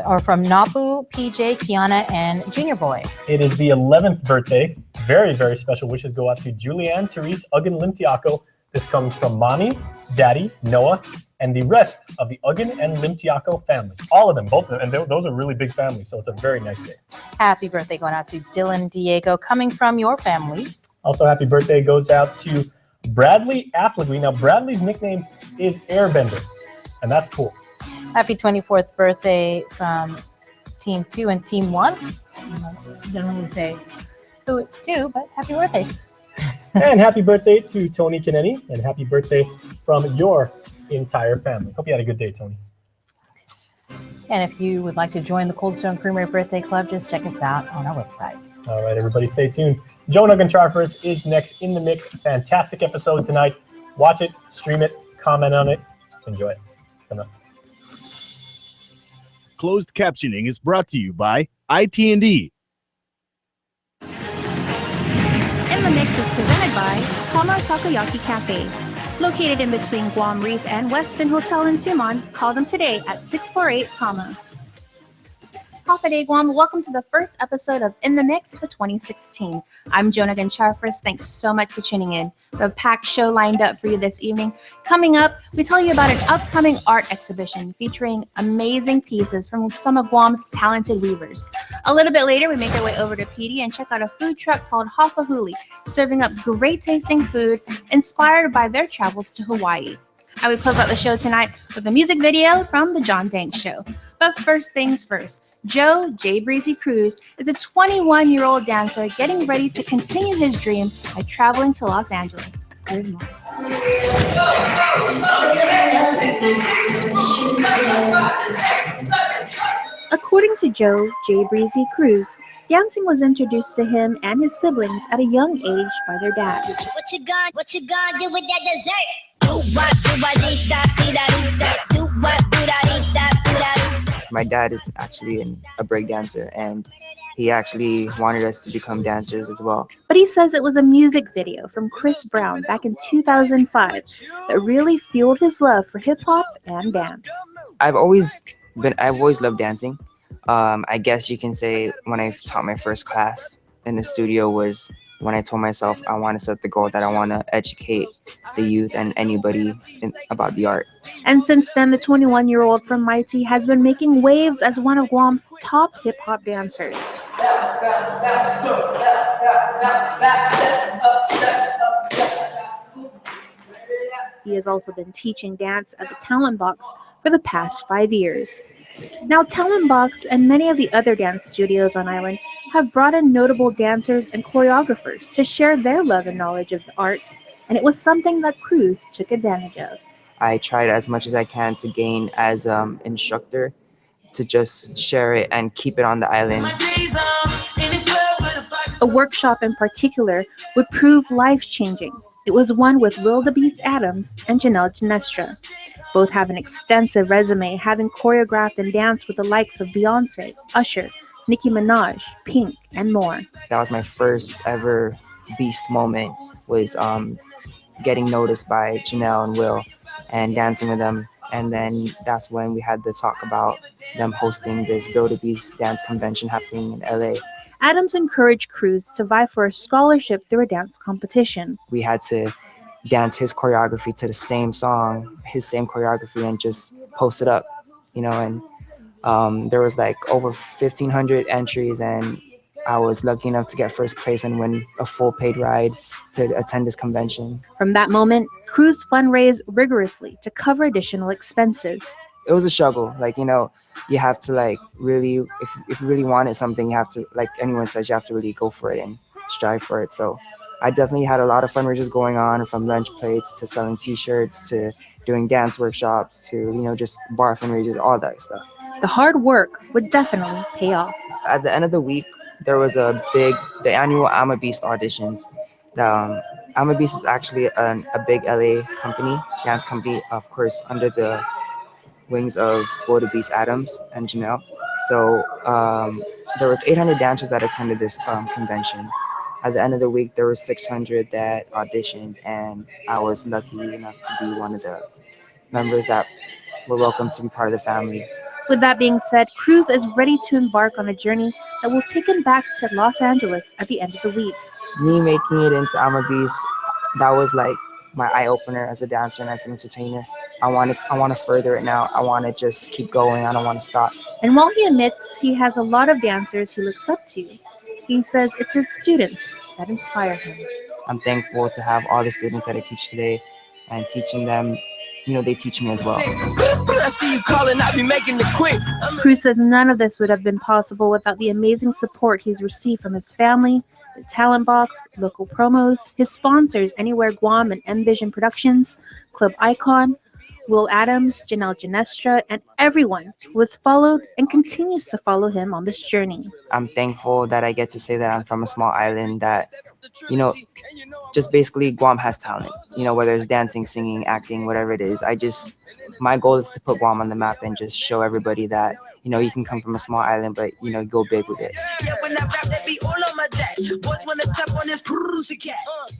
or from Napu, PJ, Kiana, and Junior Boy. It is the 11th birthday. Very, very special wishes go out to Julianne Therese Uggan Limtiaco. This comes from Mommy, Daddy, Noah, and the rest of the Uggan and Limtiaco families. All of them, both of them, and those are really big families, so it's a very nice day. Happy birthday going out to Dylan Diego, coming from your family. Also, happy birthday goes out to Bradley Afflegree. Now, Bradley's nickname is Airbender, and that's cool. Happy 24th birthday from Team 2 and Team 1. I don't really say who it's to, but happy birthday. And happy birthday to Tony Kennedy, and happy birthday from your entire family. Hope you had a good day, Tony. And if you would like to join the Cold Stone Creamery Birthday Club, just check us out on our website. All right, everybody, stay tuned. Jonah Charfris is next in the mix. Fantastic episode tonight. Watch it, stream it, comment on it, enjoy it. It's coming up. Closed captioning is brought to you by IT&D. In the Mix is presented by Tama Takoyaki Cafe. Located in between Guam Reef and Westin Hotel in Tumon, call them today at 648-TAMA. Hafa Adai Guam, welcome to the first episode of In the Mix for 2016. I'm Jonah Charfris. Thanks so much for tuning in. We have a packed show lined up for you this evening. Coming up, we tell you about an upcoming art exhibition featuring amazing pieces from some of Guam's talented weavers. A little bit later, we make our way over to PD and check out a food truck called Hafa Huli, serving up great tasting food inspired by their travels to Hawaii. And we close out the show tonight with a music video from The John Dank Show. But first things first, Joe J. Breezy Cruz is a 21-year-old dancer getting ready to continue his dream by traveling to Los Angeles. Here's more. According to Joe J. Breezy Cruz, dancing was introduced to him and his siblings at a young age by their dad. What you gonna do with that dessert? My dad is actually a break dancer, and he actually wanted us to become dancers as well. But he says it was a music video from Chris Brown back in 2005 that really fueled his love for hip-hop and dance. I've always loved dancing. I guess you can say when I taught my first class in the studio was when I told myself I want to set the goal that I want to educate the youth and anybody about the art. And since then, the 21-year-old from Mighty has been making waves as one of Guam's top hip-hop dancers. He has also been teaching dance at the Talent Box for the past 5 years. Now, Talent Box and many of the other dance studios on island have brought in notable dancers and choreographers to share their love and knowledge of the art, and it was something that Cruz took advantage of. I tried as much as I can to gain as instructor to just share it and keep it on the island. A workshop in particular would prove life-changing. It was one with Wildebeest Adams and Janelle Ginestra. Both have an extensive resume, having choreographed and danced with the likes of Beyonce, Usher, Nicki Minaj, Pink, and more. That was my first ever Beast moment, was getting noticed by Janelle and Will and dancing with them. And then that's when we had the talk about them hosting this Wildebeest dance convention happening in LA. Adams encouraged Cruz to vie for a scholarship through a dance competition. We had to dance his choreography to the same song, his same choreography, and just post it up, you know. And there was like over 1,500 entries, and I was lucky enough to get first place and win a full paid ride to attend this convention. From that moment, Cruz fundraised rigorously to cover additional expenses. It was a struggle. Like, you know, you have to like really, if you really wanted something, you have to, like anyone says, you have to really go for it and strive for it. So I definitely had a lot of fundraisers going on, from lunch plates to selling t-shirts to doing dance workshops to, you know, just bar fundraisers, all that stuff. The hard work would definitely pay off. At the end of the week, there was the annual I'm a Beast auditions. I'm a Beast is actually a big LA company, dance company, of course, under the wings of Wildebeest Adams and Janelle. So there was 800 dancers that attended this convention. At the end of the week, there were 600 that auditioned, and I was lucky enough to be one of the members that were welcome to be part of the family. With that being said, Cruz is ready to embark on a journey that will take him back to Los Angeles at the end of the week. Me making it into I'm a Beast, that was like my eye-opener as a dancer and as an entertainer. I want to further it now. I want to just keep going. I don't want to stop. And while he admits he has a lot of dancers he looks up to, he says it's his students that inspire him. I'm thankful to have all the students that I teach today, and teaching them, you know, they teach me as well. Cruz says none of this would have been possible without the amazing support he's received from his family, the Talent Box, local promos, his sponsors Anywhere Guam and Envision Productions, Club Icon, Will Adams, Janelle Ginestra, and everyone who has followed and continues to follow him on this journey. I'm thankful that I get to say that I'm from a small island that, you know, just basically Guam has talent, you know, whether it's dancing, singing, acting, whatever it is. My goal is to put Guam on the map and just show everybody that, you know, you can come from a small island, but, you know, go big with it.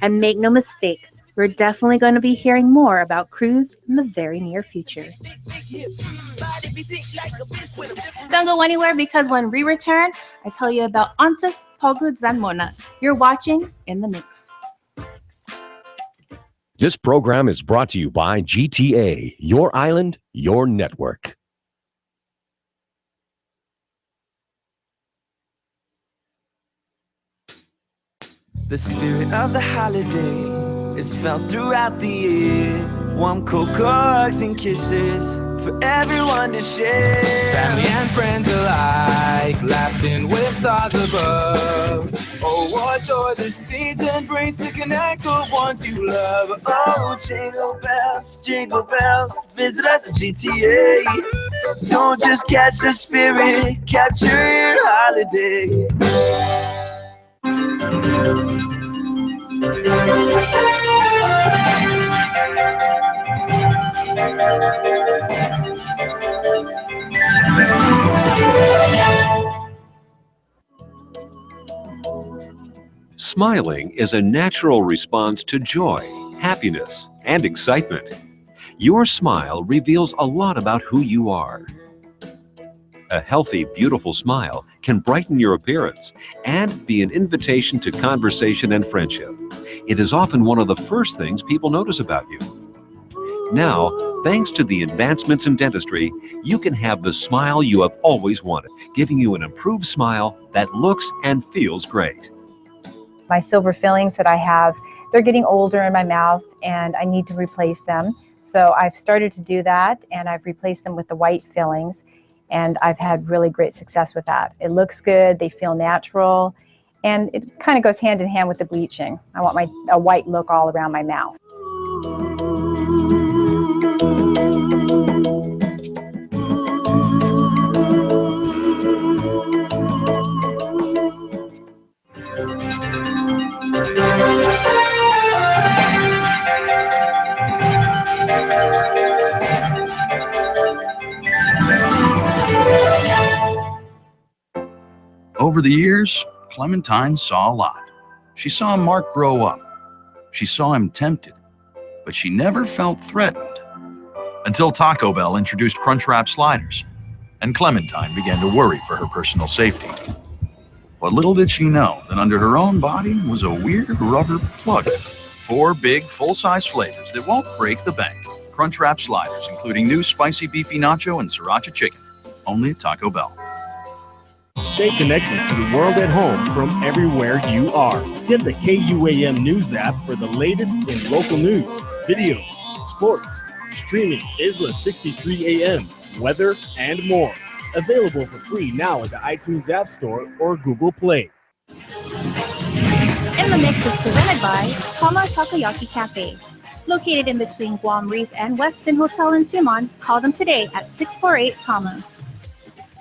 And make no mistake, we're definitely going to be hearing more about Cruz in the very near future. Don't go anywhere, because when we return, I tell you about Antas Pogud Zanmona. You're watching In the Mix. This program is brought to you by GTA, your island, your network. The spirit of the holiday is felt throughout the year. Warm cocoa hugs and kisses for everyone to share. Family and friends alike, laughing with stars above. Oh, what joy this season brings to connect the ones you love. Oh, jingle bells, visit us at GTA. Don't just catch the spirit, capture your holiday. Smiling is a natural response to joy, happiness, and excitement. Your smile reveals a lot about who you are. A healthy, beautiful smile can brighten your appearance and be an invitation to conversation and friendship. It is often one of the first things people notice about you. Now, thanks to the advancements in dentistry, you can have the smile you have always wanted, giving you an improved smile that looks and feels great. My silver fillings that I have, they're getting older in my mouth and I need to replace them. So I've started to do that, and I've replaced them with the white fillings. And I've had really great success with that. It looks good, they feel natural, and it kind of goes hand in hand with the bleaching. I want a white look all around my mouth. Over the years, Clementine saw a lot. She saw Mark grow up. She saw him tempted, but she never felt threatened. Until Taco Bell introduced Crunchwrap sliders, and Clementine began to worry for her personal safety. But little did she know that under her own body was a weird rubber plug. 4 big, full-size flavors that won't break the bank. Crunchwrap sliders, including new spicy beefy nacho and sriracha chicken. Only at Taco Bell. Stay connected to the world at home from everywhere you are. Get the KUAM News app for the latest in local news, videos, sports, streaming, Isla 63 AM, weather, and more. Available for free now at the iTunes App Store or Google Play. In the Mix is presented by Tama Takoyaki Cafe. Located in between Guam Reef and Westin Hotel in Tumon, call them today at 648 Tama.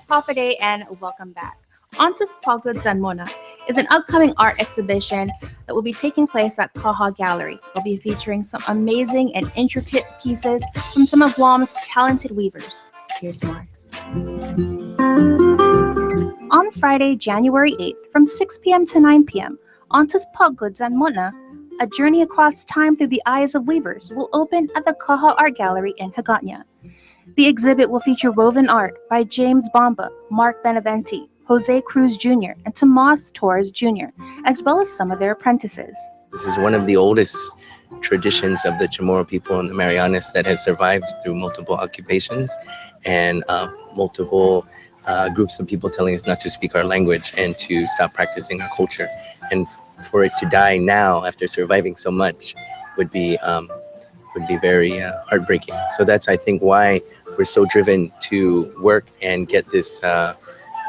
Papa Day and welcome back. Ontos Pagod San Mona is an upcoming art exhibition that will be taking place at Kaha Gallery. We'll be featuring some amazing and intricate pieces from some of Guam's talented weavers. Here's more. On Friday, January 8th, from 6 p.m. to 9 p.m., Ontos Pagod San Mona, a journey across time through the eyes of weavers, will open at the Kaha Art Gallery in Hagåtña. The exhibit will feature woven art by James Bomba, Mark Beneventi, Jose Cruz Jr., and Tomas Torres Jr., as well as some of their apprentices. This is one of the oldest traditions of the Chamorro people in the Marianas that has survived through multiple occupations and multiple groups of people telling us not to speak our language and to stop practicing our culture. And for it to die now after surviving so much would be very heartbreaking. So that's, I think, why we're so driven to work and get this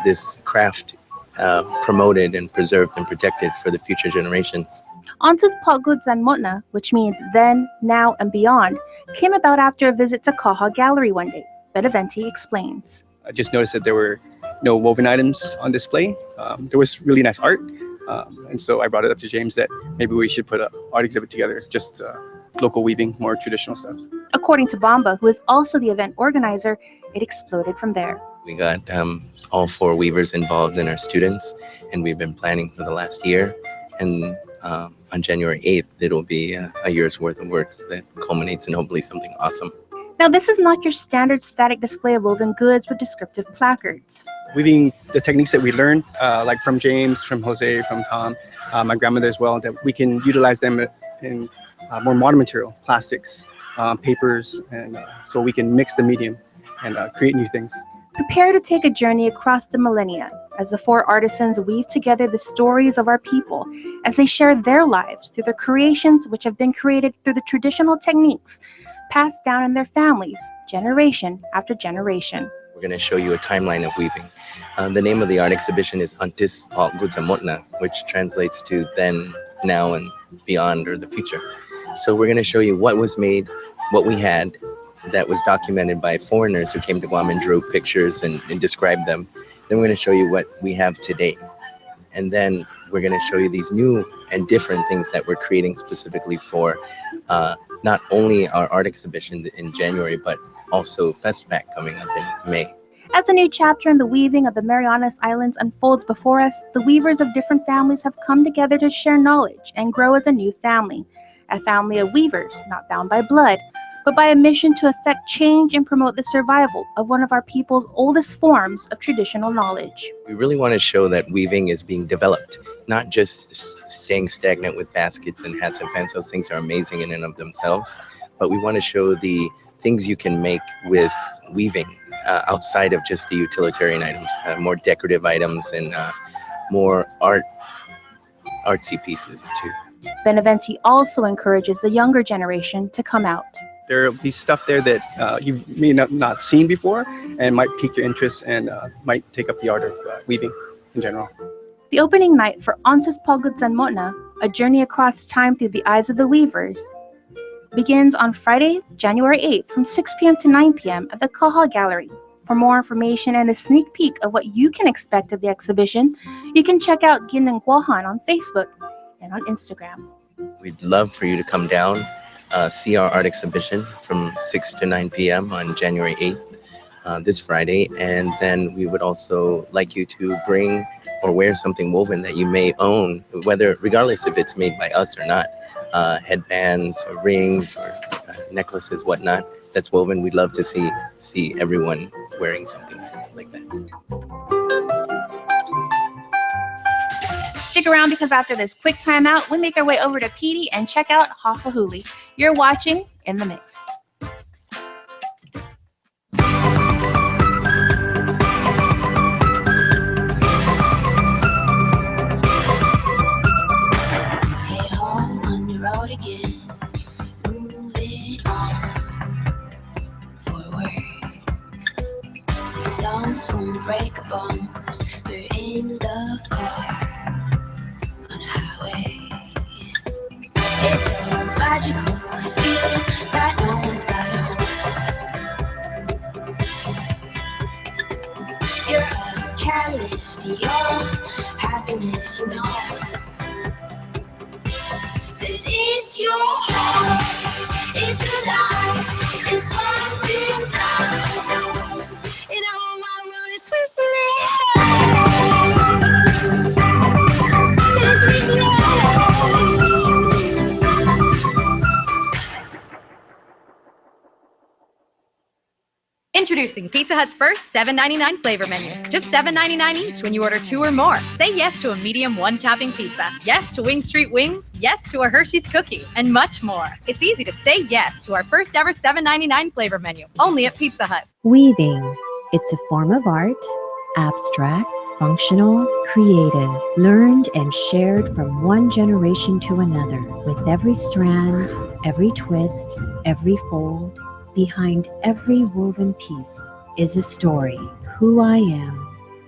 this craft promoted and preserved and protected for the future generations. Ontos Pagod San Mona, which means then, now, and beyond, came about after a visit to Kaha Gallery one day. Beneventi explains. I just noticed that there were no woven items on display. There was really nice art, and so I brought it up to James that maybe we should put an art exhibit together, just local weaving, more traditional stuff. According to Bomba, who is also the event organizer, it exploded from there. We got all 4 weavers involved in our students, and we've been planning for the last year. And on January 8th, it'll be a year's worth of work that culminates in hopefully something awesome. Now, this is not your standard static display of woven goods with descriptive placards. Weaving the techniques that we learned, like from James, from Jose, from Tom, my grandmother as well, that we can utilize them in more modern material, plastics, papers, and so we can mix the medium and create new things. Prepare to take a journey across the millennia as the 4 artisans weave together the stories of our people as they share their lives through their creations, which have been created through the traditional techniques passed down in their families, generation after generation. We're going to show you a timeline of weaving. The name of the art exhibition is Ontos Pagod San Mona, which translates to then, now, and beyond, or the future. So we're going to show you what was made, what we had, that was documented by foreigners who came to Guam and drew pictures and described them. Then we're going to show you what we have today. And then we're going to show you these new and different things that we're creating specifically for not only our art exhibition in January, but also Festpac coming up in May. As a new chapter in the weaving of the Marianas Islands unfolds before us, the weavers of different families have come together to share knowledge and grow as a new family. A family of weavers, not bound by blood, but by a mission to effect change and promote the survival of one of our people's oldest forms of traditional knowledge. We really want to show that weaving is being developed, not just staying stagnant with baskets and hats and pants. Those things are amazing in and of themselves, but we want to show the things you can make with weaving outside of just the utilitarian items, more decorative items and more artsy pieces too. Beneventi also encourages the younger generation to come out. There'll be stuff there that you may not seen before and might pique your interest and might take up the art of weaving in general. The opening night for Ontes Pagudsan Motna, a journey across time through the eyes of the weavers, begins on Friday, January 8th from 6 p.m. to 9 p.m. at the Kaha Gallery. For more information and a sneak peek of what you can expect of the exhibition, you can check out Ginang Guahan on Facebook and on Instagram. We'd love for you to come down, see our art exhibition from 6 to 9 p.m. on January 8th, this Friday. And then we would also like you to bring or wear something woven that you may own, regardless if it's made by us or not. Headbands or rings or necklaces, whatnot, that's woven. We'd love to see everyone wearing something like that. Stick around because after this quick timeout, we make our way over to PD and check out Hafahuli. You're watching In the Mix. Again, moving on forward. 6 stones won't break a bone. We're in the car on a highway. It's a magical feeling that no one's got on. You're a catalyst to your happiness, you know. This is your home, it's alive, it's pumping now. In a home I want is Introducing Pizza Hut's first $7.99 flavor menu. Just $7.99 each when you order 2 or more. Say yes to a medium 1-topping pizza. Yes to Wing Street Wings. Yes to a Hershey's cookie. And much more. It's easy to say yes to our first ever $7.99 flavor menu. Only at Pizza Hut. Weaving. It's a form of art, abstract, functional, creative, learned and shared from one generation to another. With every strand, every twist, every fold, behind every woven piece is a story. Who I am,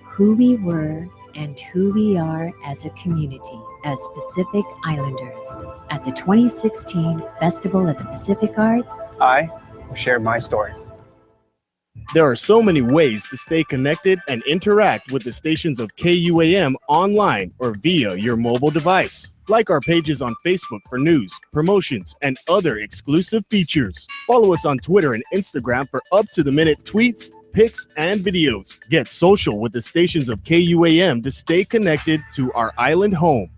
who we were, and who we are as a community, as Pacific Islanders. At the 2016 Festival of the Pacific Arts, I will share my story. There are so many ways to stay connected and interact with the stations of KUAM online or via your mobile device. Like our pages on Facebook for news, promotions, and other exclusive features. Follow us on Twitter and Instagram for up-to-the-minute tweets, pics, and videos. Get social with the stations of KUAM to stay connected to our island home.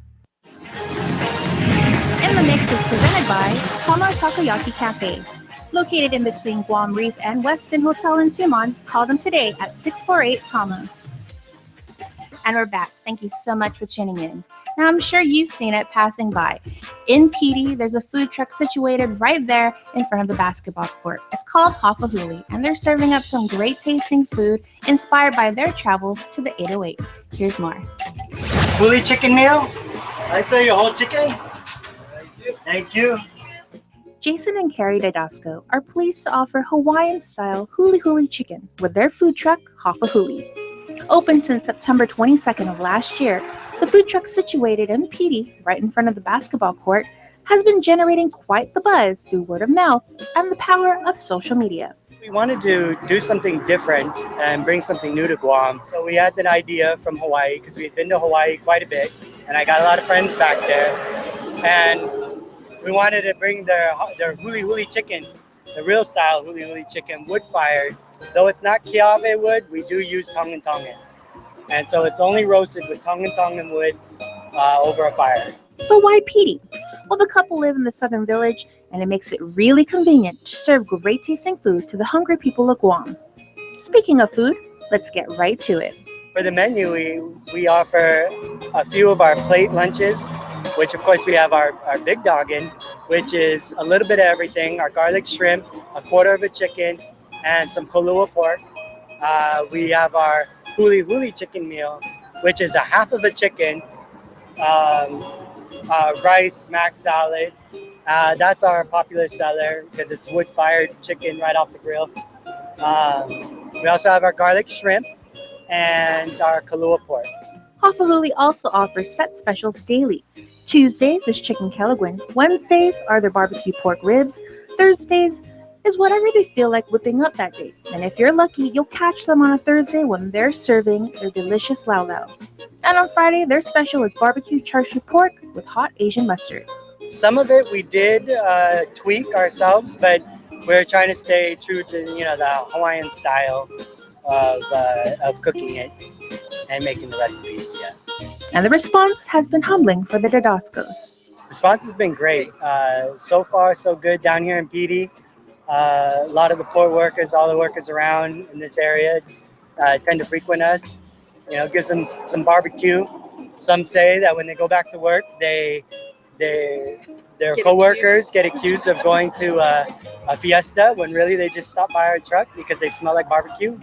In the Mix is presented by Tama Takoyaki Cafe. Located in between Guam Reef and Westin Hotel in Tumon, call them today at 648-TAMA. And we're back. Thank you so much for tuning in. Now, I'm sure you've seen it passing by. In PD, there's a food truck situated right there in front of the basketball court. It's called Hafahuli, and they're serving up some great tasting food inspired by their travels to the 808. Here's more. Fully chicken meal? I'd say a whole chicken. Thank you. Jason and Carrie Didasco are pleased to offer Hawaiian-style huli huli chicken with their food truck, Hafahuli. Open since September 22nd of last year, the food truck situated in PD, right in front of the basketball court, has been generating quite the buzz through word of mouth and the power of social media. We wanted to do something different and bring something new to Guam. So we had an idea from Hawaii, because we had been to Hawaii quite a bit, and I got a lot of friends back there. And we wanted to bring their huli huli chicken, the real style huli huli chicken, wood fired. Though it's not kiawe wood, we do use tongan tongan. And so it's only roasted with tongan tongan wood over a fire. But why PD? Well, the couple live in the southern village, and it makes it really convenient to serve great tasting food to the hungry people of Guam. Speaking of food, let's get right to it. For the menu, we offer a few of our plate lunches, which of course we have our big doggin, which is a little bit of everything, our garlic shrimp, a quarter of a chicken, and some kolua pork. We have our huli huli chicken meal, which is a half of a chicken, rice, mac salad, That's our popular seller because it's wood-fired chicken right off the grill. We also have our garlic shrimp and our Kahlua pork. Hafahuli also offers set specials daily. Tuesdays is chicken kelaguen. Wednesdays are their barbecue pork ribs. Thursdays is whatever they feel like whipping up that day. And if you're lucky, you'll catch them on a Thursday when they're serving their delicious lau lau. And on Friday, their special is barbecue char siu pork with hot Asian mustard. Some of it we did tweak ourselves, but we're trying to stay true to the Hawaiian style of cooking it and making the recipes. Yeah. And the response has been humbling for the Didascos. Response has been great. So far, so good down here in PD. A lot of the port workers, all the workers around in this area tend to frequent us. Gives them some barbecue. Some say that when they go back to work, their coworkers get accused of going to a fiesta when really they just stop by our truck because they smell like barbecue.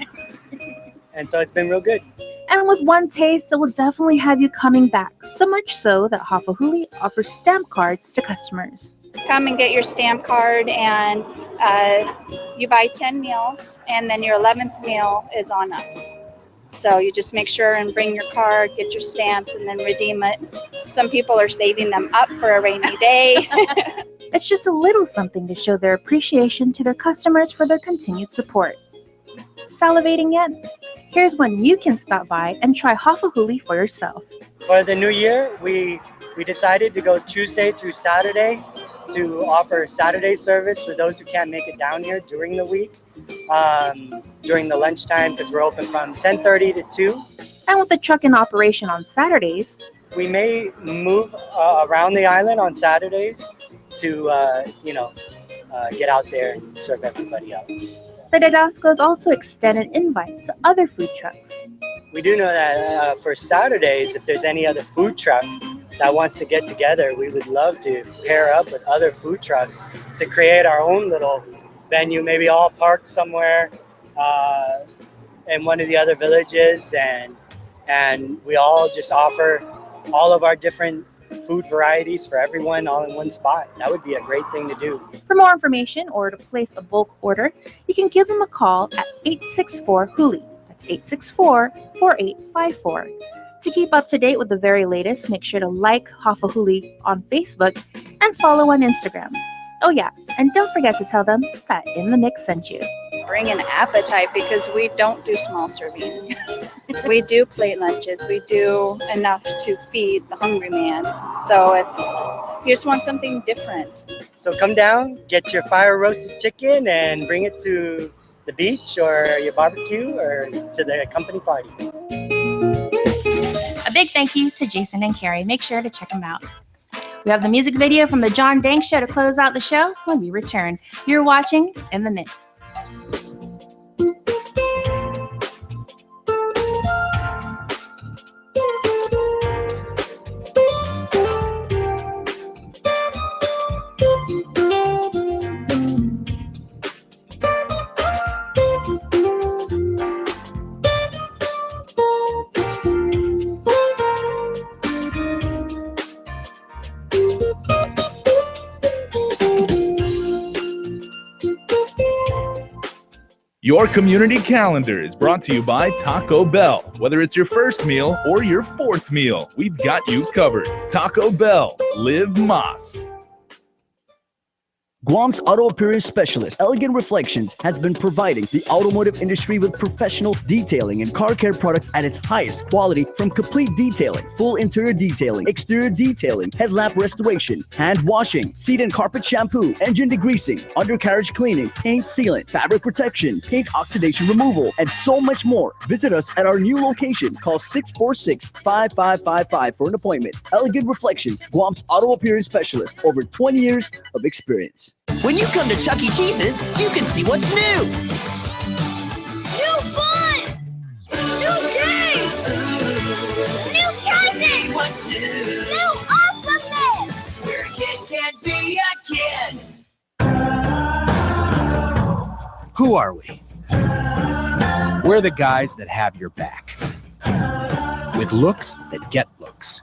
And so it's been real good. And with one taste, it will definitely have you coming back. So much so that Hafahuli offers stamp cards to customers. Come and get your stamp card, and you buy 10 meals, and then your 11th meal is on us. So you just make sure and bring your card, get your stamps, and then redeem it. Some people are saving them up for a rainy day. It's just a little something to show their appreciation to their customers for their continued support. Salivating yet? Here's when you can stop by and try Hafahuli for yourself. For the new year, we decided to go Tuesday through Saturday to offer Saturday service for those who can't make it down here during the week, during the lunchtime, because we're open from 10:30 to 2. And with the truck in operation on Saturdays, we may move around the island on Saturdays to, get out there and serve everybody else. The Didascos also extend an invite to other food trucks. We do know that for Saturdays, if there's any other food truck that wants to get together, we would love to pair up with other food trucks to create our own little venue, maybe all parked somewhere in one of the other villages, and we all just offer all of our different food varieties for everyone all in one spot. That would be a great thing to do. For more information or to place a bulk order, you can give them a call at 864-HULI. That's 864-4854. To keep up to date with the very latest, make sure to like Hafahuli on Facebook and follow on Instagram. Oh yeah, and don't forget to tell them that In the Mix sent you. Bring an appetite because we don't do small servings. We do plate lunches. We do enough to feed the hungry man. So if you just want something different. So come down, get your fire roasted chicken and bring it to the beach or your barbecue or to the company party. A big thank you to Jason and Carrie. Make sure to check them out. We have the music video from the John Dank Show to close out the show when we return. You're watching In the Mix. Your community calendar is brought to you by Taco Bell. Whether it's your first meal or your fourth meal, we've got you covered. Taco Bell, live Mas. Guam's auto appearance specialist, Elegant Reflections, has been providing the automotive industry with professional detailing and car care products at its highest quality, from complete detailing, full interior detailing, exterior detailing, headlamp restoration, hand washing, seat and carpet shampoo, engine degreasing, undercarriage cleaning, paint sealant, fabric protection, paint oxidation removal, and so much more. Visit us at our new location. Call 646-5555 for an appointment. Elegant Reflections, Guam's auto appearance specialist, over 20 years of experience. When you come to Chuck E. Cheese's, you can see what's new. New fun! New games! New cousins! What's new? New awesomeness! Where a kid can't be a kid. Who are we? We're the guys that have your back. With looks that get looks.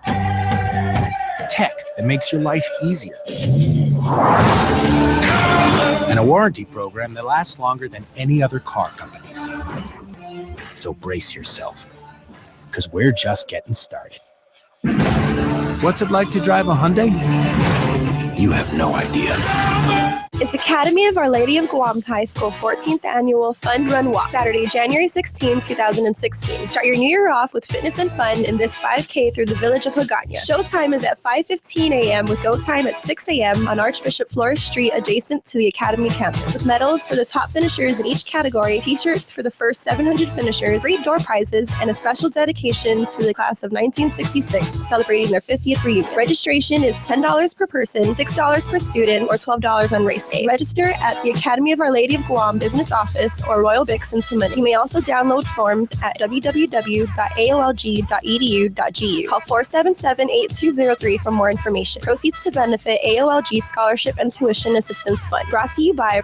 Tech that makes your life easier. and a warranty program that lasts longer than any other car companies. So brace yourself, because we're just getting started. What's it like to drive a Hyundai? You have no idea. It's Academy of Our Lady of Guam's High School 14th Annual Fun Run Walk, Saturday, January 16, 2016. Start your new year off with fitness and fun in this 5K through the village of Hagåtña. Showtime is at 5:15 a.m. with go time at 6 a.m. on Archbishop Flores Street adjacent to the Academy campus. With medals for the top finishers in each category, t-shirts for the first 700 finishers, free door prizes, and a special dedication to the class of 1966 celebrating their 50th reunion. Registration is $10 per person, $6 per student, or $12 on race day. Register at the Academy of Our Lady of Guam Business Office or Royal Bix in Tamuning. You may also download forms at www.aolg.edu.gu. Call 477-8203 for more information. Proceeds to benefit AOLG Scholarship and Tuition Assistance Fund. Brought to you by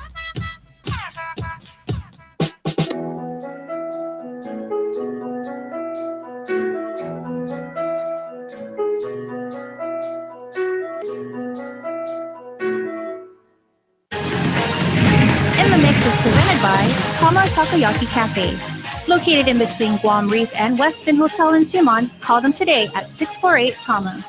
In the Mix is presented by Palma Takoyaki Cafe. Located in between Guam Reef and Westin Hotel in Tumon, call them today at 648-TAMA.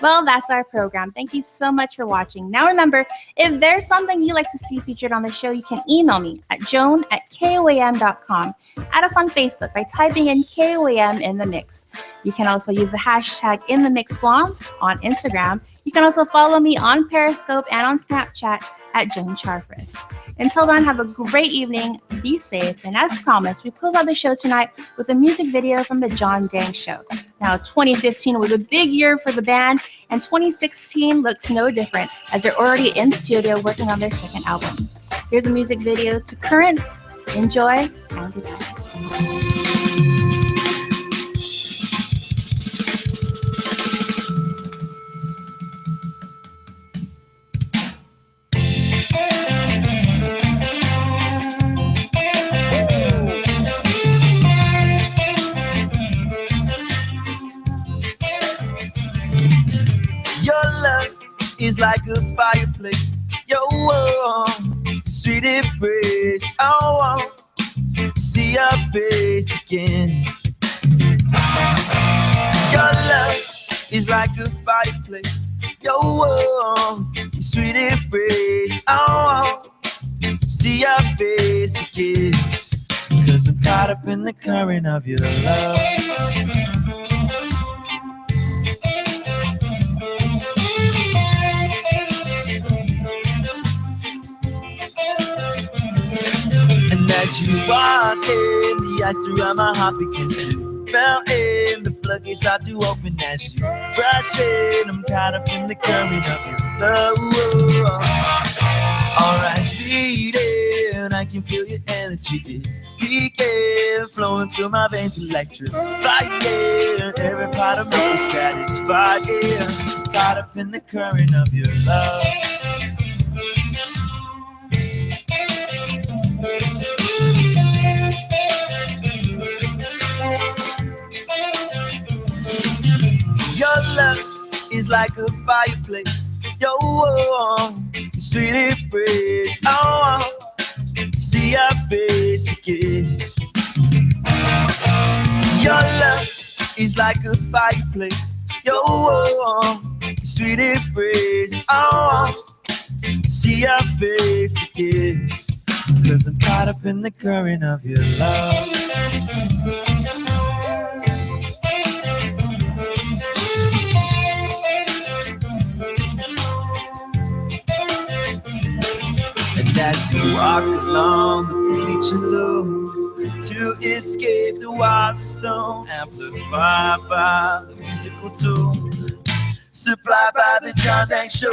Well, that's our program. Thank you so much for watching. Now remember, if there's something you'd like to see featured on the show, you can email me at joan@KUAM.com. Add us on Facebook by typing in KUAM in the Mix. You can also use the hashtag InTheMixGuam on Instagram. You can also follow me on Periscope and on Snapchat at Joan Charfris. Until then, have a great evening, be safe, and as promised, we close out the show tonight with a music video from the John Dang Show. Now, 2015 was a big year for the band, and 2016 looks no different as they're already in studio working on their second album. Here's a music video to Current. Enjoy, and goodbye. Is like a fireplace. Your warm, sweet embrace. I want to see your face again. Your love is like a fireplace. Your warm, sweet embrace. I want to see your face again. 'Cause I'm caught up in the current of your love. And as you walk in, the ice around my heart begins to melt in. The floodgates start to open as you rush in. I'm caught up in the current of your love. Alright, speeding, I can feel your energy. It's peaking, flowing through my veins, electric fire. Every part of me is satisfied. Caught up in the current of your love. Your love is like a fireplace. Your warm, sweet embrace. I want to see your face again. Your love is like a fireplace. Your warm, sweet embrace. I want to see your face again. 'Cause I'm caught up in the current of your love. As you walk along the beach alone to escape the wild stone, amplified by the musical tune, supplied by the John Dang Show.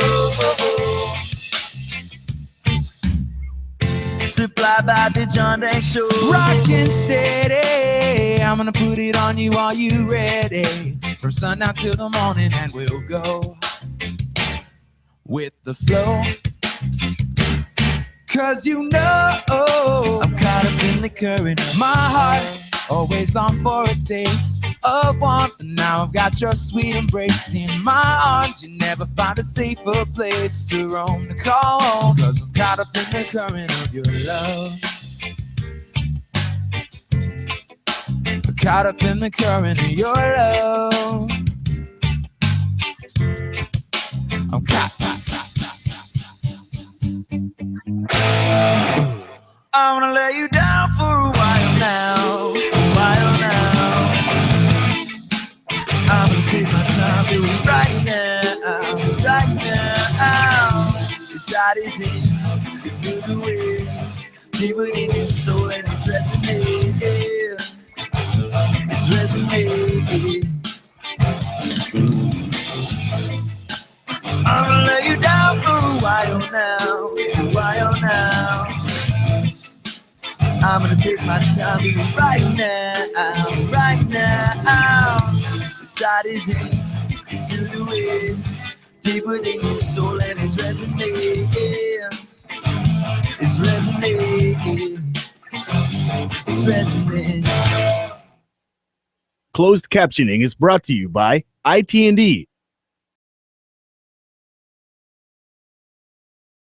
Supplied by the John Dang Show. Rockin' steady, I'm gonna put it on you, are you ready? From sundown till the morning, and we'll go with the flow. 'Cause you know I'm caught up in the current. My heart always long for a taste of warmth, and now I've got your sweet embrace in my arms. You never find a safer place to roam, to call home, 'cause I'm caught up in the current of your love. Caught up in the current of your love. I'm caught. I'm gonna lay you down for a while now, a while now. I'm gonna take my time, do it right now, right now. It's hot as in, you feel the wind, deeper in your soul and it's resonating. It's resonating. I'm gonna lay you down for a while now, a while now. I'm gonna take my time, do it right now, right now. It's hot as in, you feel the wind, deeper in your soul and it's resonating. It's resonating. It's resonating. Closed captioning is brought to you by IT&E,